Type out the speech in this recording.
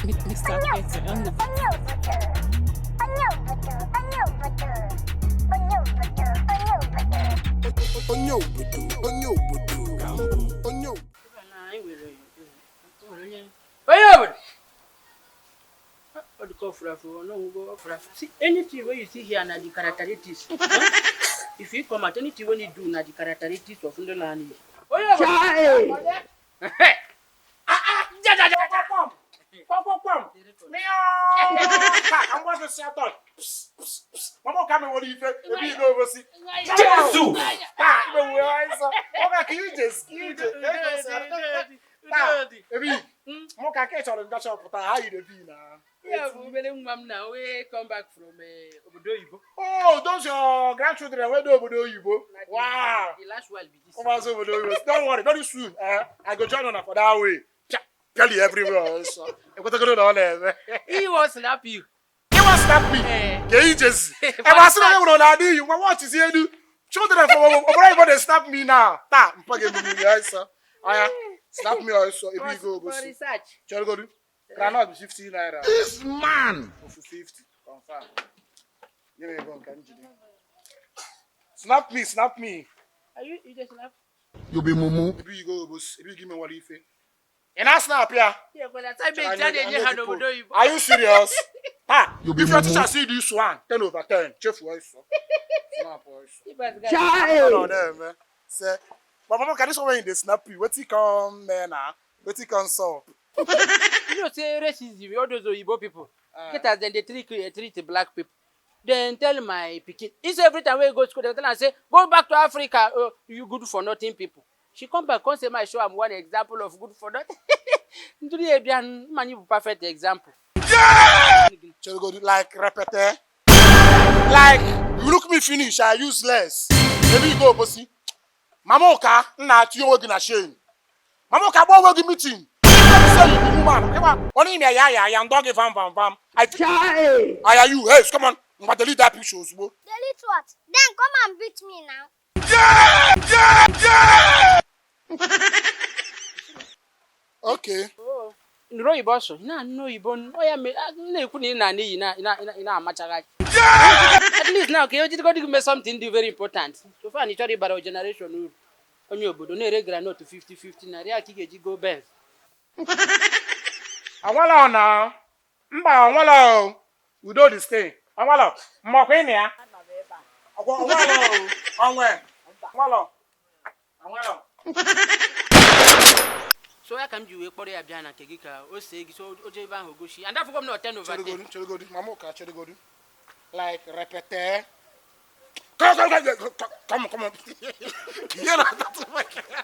Mr. Peter on the See, anything when you see here na the characteristics. If you come at anything when you do na the characteristics of the land. I'm going to say that. Mama, come and what do you think? If you go oversee. Come back from Obodo Yibo. Oh, those your grandchildren went over to you. Wow. The last one be this. Don't worry, very soon. I go join on for that way. Tell you everywhere. So, I got to go down there. He was slap you. He was slap me. Cages. I was saying, I do you. What is here? Children from over snap me now. Ta, mpage me sir. Aya, snap me also. If you go For research. Shall go do? Cannot be 15 naira. This man. For 50. Confirm. Give me one, can you? Snap me. Are you just slap? You be mumu. If you go, boss. If you give me what you feel. And I snap here. Yeah, but that time they tell you how Obodo Yibo. Are you serious? Ha! You be If your mumu. teacher see this one, 10/10. Chef voice. Snap voice. Child. There, man. Say, but mama, can this one in the snap you? What he come, man? What he come solve? You know, say racism, all those Oyibo people. Get as then they treat black people. Then tell my pikin. It's every time we go to school, they tell her, say, go back to Africa. Oh, you good for nothing people. She come back, come say, my show, I'm one example of good for nothing. Man, you perfect example. Shall we go do like repete? Like, you look me finish, I useless. Maybe you go, bossy. Mama Oka, not you working a shame. Mama Oka, what working meeting? Only me, I am dog vam. I are you? Hey, come on. I'm going to delete that picture. Delete what? Then come and beat me now. Okay. Oh, no Oyibo so. No Oyibo. Oh yeah, me. No ikuni na ni na amachaga. At least now, okay, you just got to give me something very important. So far, you talk about our generation. Only Obodo no regular not to 50-50 na ria kige go Benz. Awala now. Mba awala. We do this thing. Awala. Mokweni ya. Awala. So I come you ekpori abia na kegika o se gi so o je ban hogoshi and that for come no 10/10. Cherigodu. Mama Oka, cherigodu. Like repete. Come on. Yeah,